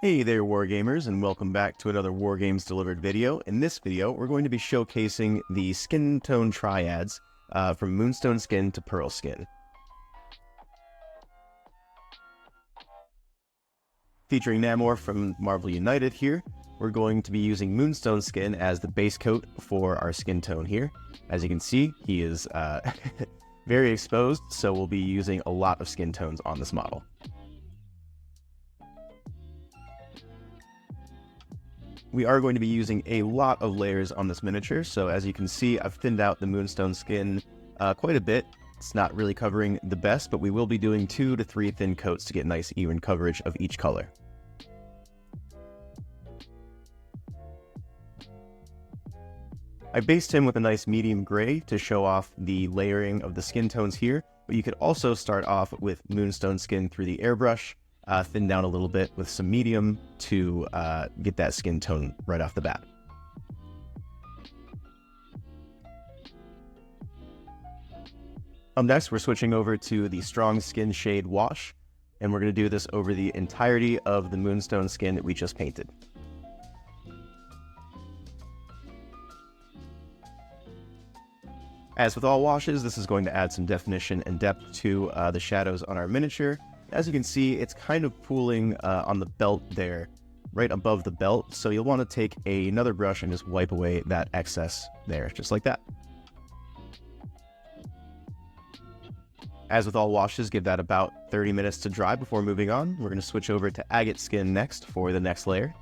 Hey there, Wargamers, and welcome back to another Wargames Delivered video. In this video, we're going to be showcasing the skin tone triads from Moonstone Skin to Pearl Skin. Featuring Namor from Marvel United here, we're going to be using Moonstone Skin as the base coat for our skin tone here. As you can see, he is very exposed, so we'll be using a lot of skin tones on this model. We are going to be using a lot of layers on this miniature, so as you can see, I've thinned out the Moonstone Skin quite a bit. It's not really covering the best, but we will be doing 2 to 3 thin coats to get nice even coverage of each color. I based him with a nice medium gray to show off the layering of the skin tones here, but you could also start off with Moonstone Skin through the airbrush, thin down a little bit with some medium to get that skin tone right off the bat. Up next, we're switching over to the Strong Skin Shade Wash, and we're going to do this over the entirety of the Moonstone Skin that we just painted. As with all washes, this is going to add some definition and depth to the shadows on our miniature. As you can see, it's kind of pooling on the belt there, right above the belt, so you'll want to take another brush and just wipe away that excess there, just like that. As with all washes, give that about 30 minutes to dry before moving on. We're going to switch over to agate skin next for the next layer.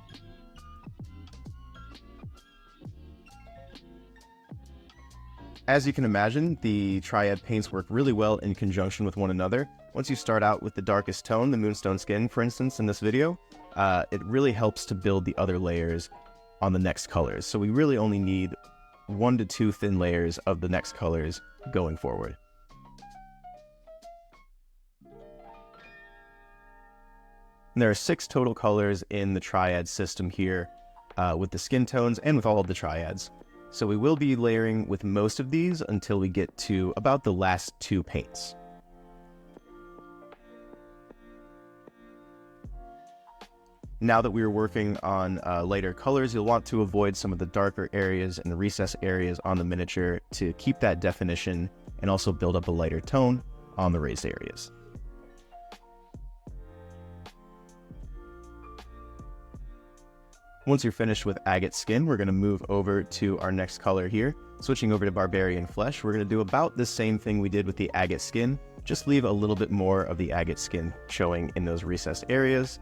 As you can imagine, the Triad paints work really well in conjunction with one another. Once you start out with the darkest tone, the Moonstone Skin, for instance, in this video, it really helps to build the other layers on the next colors. So we really only need 1 to 2 thin layers of the next colors going forward. And there are 6 total colors in the Triad system here with the skin tones and with all of the Triads. So we will be layering with most of these until we get to about the last 2 paints. Now that we are working on lighter colors, you'll want to avoid some of the darker areas and the recess areas on the miniature to keep that definition and also build up a lighter tone on the raised areas. Once you're finished with agate skin, we're going to move over to our next color here. Switching over to Barbarian Flesh, we're going to do about the same thing we did with the agate skin, just leave a little bit more of the agate skin showing in those recessed areas.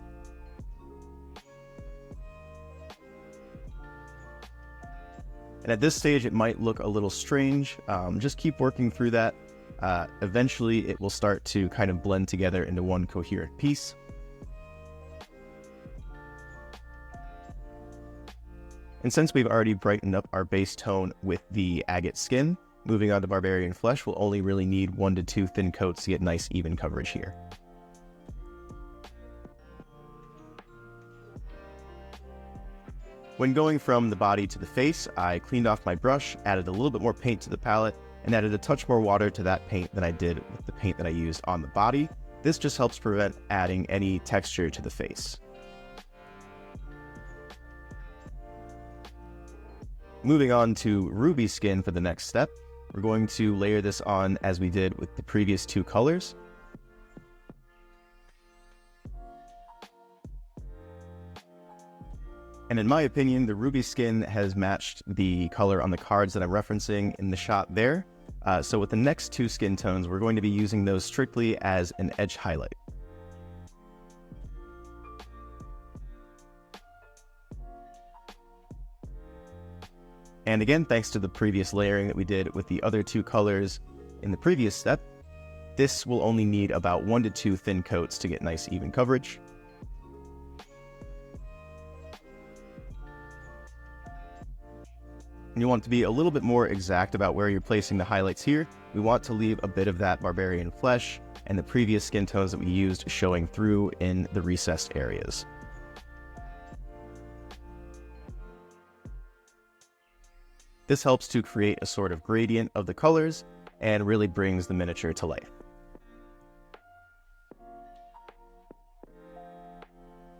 And at this stage, it might look a little strange. Just keep working through that. Eventually, it will start to kind of blend together into one coherent piece. And since we've already brightened up our base tone with the agate skin, moving on to Barbarian Flesh, we'll only really need 1 to 2 thin coats to get nice even coverage here. When going from the body to the face, I cleaned off my brush, added a little bit more paint to the palette, and added a touch more water to that paint than I did with the paint that I used on the body. This just helps prevent adding any texture to the face. Moving on to Ruby Skin for the next step, we're going to layer this on as we did with the previous 2 colors. And in my opinion, the Ruby Skin has matched the color on the cards that I'm referencing in the shot there. So with the next 2 skin tones, we're going to be using those strictly as an edge highlight. And again, thanks to the previous layering that we did with the other 2 colors in the previous step, this will only need about 1 to 2 thin coats to get nice even coverage. And you want to be a little bit more exact about where you're placing the highlights here. We want to leave a bit of that Barbarian Flesh and the previous skin tones that we used showing through in the recessed areas. This helps to create a sort of gradient of the colors and really brings the miniature to life.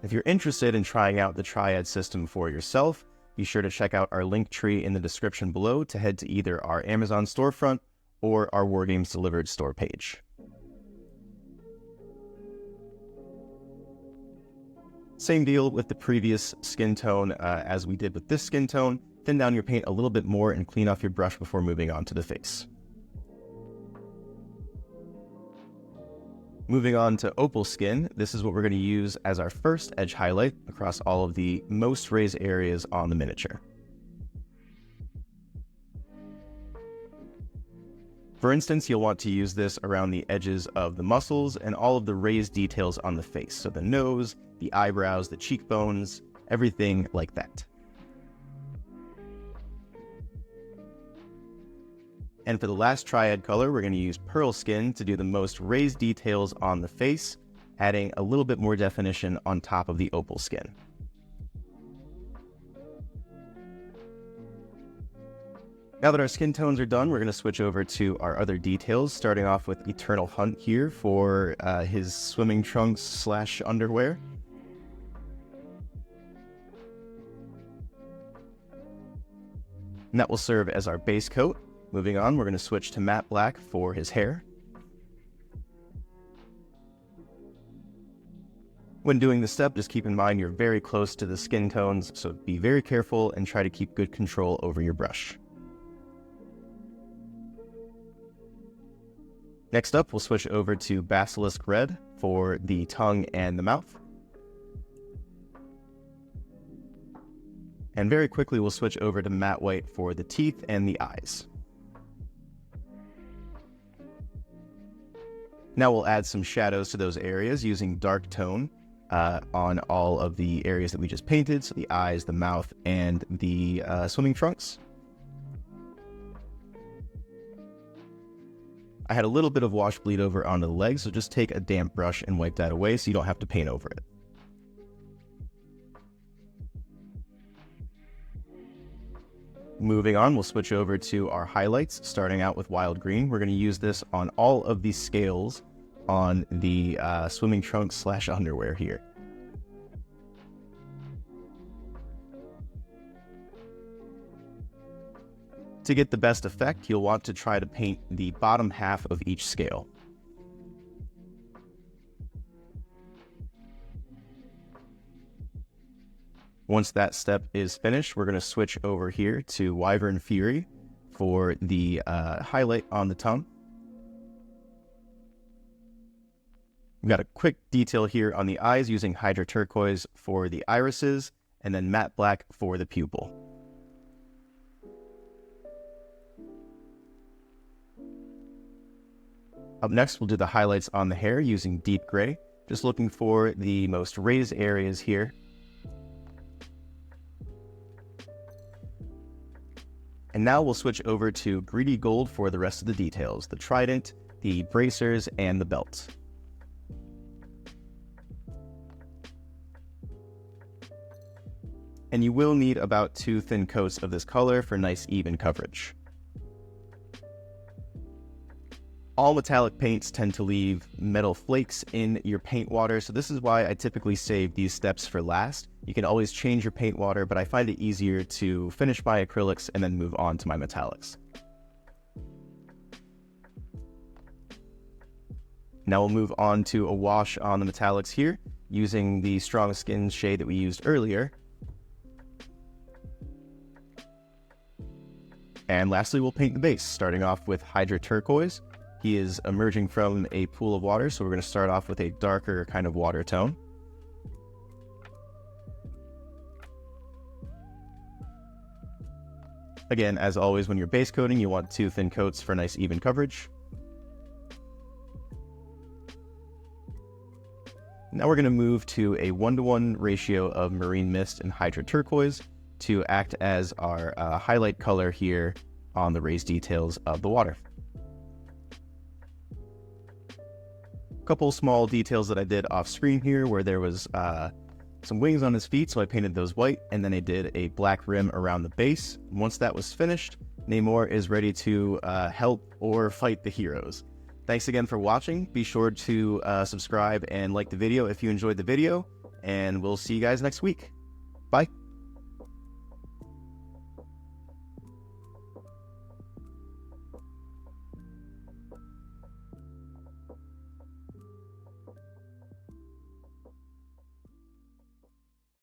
If you're interested in trying out the Triad system for yourself, be sure to check out our link tree in the description below to head to either our Amazon storefront or our Wargames Delivered store page. Same deal with the previous skin tone as we did with this skin tone. Thin down your paint a little bit more and clean off your brush before moving on to the face. Moving on to opal skin, this is what we're going to use as our first edge highlight across all of the most raised areas on the miniature. For instance, you'll want to use this around the edges of the muscles and all of the raised details on the face, so the nose, the eyebrows, the cheekbones, everything like that. And for the last Triad color, we're going to use pearl skin to do the most raised details on the face, adding a little bit more definition on top of the opal skin. Now that our skin tones are done, we're going to switch over to our other details, starting off with Eternal Hunt here for his swimming trunks / underwear. And that will serve as our base coat. Moving on, we're going to switch to matte black for his hair. When doing this step, just keep in mind you're very close to the skin tones, so be very careful and try to keep good control over your brush. Next up, we'll switch over to Basilisk Red for the tongue and the mouth. And very quickly, we'll switch over to matte white for the teeth and the eyes. Now we'll add some shadows to those areas using dark tone on all of the areas that we just painted, so the eyes, the mouth, and the swimming trunks. I had a little bit of wash bleed over onto the legs, so just take a damp brush and wipe that away so you don't have to paint over it. Moving on, we'll switch over to our highlights, starting out with Wild Green. We're going to use this on all of the scales on the swimming trunks / underwear here. To get the best effect, you'll want to try to paint the bottom half of each scale. Once that step is finished, we're going to switch over here to Wyvern Fury for the highlight on the tongue. We've got a quick detail here on the eyes using Hydra Turquoise for the irises, and then matte black for the pupil. Up next, we'll do the highlights on the hair using Deep Gray, just looking for the most raised areas here. And now we'll switch over to Greedy Gold for the rest of the details, the trident, the bracers, and the belt. And you will need about 2 thin coats of this color for nice even coverage. All metallic paints tend to leave metal flakes in your paint water, so this is why I typically save these steps for last. You can always change your paint water, but I find it easier to finish my acrylics and then move on to my metallics. Now we'll move on to a wash on the metallics here, using the strong skin shade that we used earlier. And lastly, we'll paint the base, starting off with Hydra Turquoise. He is emerging from a pool of water, so we're going to start off with a darker kind of water tone. Again, as always, when you're base coating, you want 2 thin coats for nice even coverage. Now we're going to move to a 1:1 ratio of Marine Mist and Hydra Turquoise to act as our highlight color here on the raised details of the water. Couple small details that I did off screen here where there was some wings on his feet, so I painted those white, and then I did a black rim around the base. Once that was finished, Namor is ready to help or fight the heroes. Thanks again for watching. Be sure to subscribe and like the video if you enjoyed the video, and we'll see you guys next week. Bye.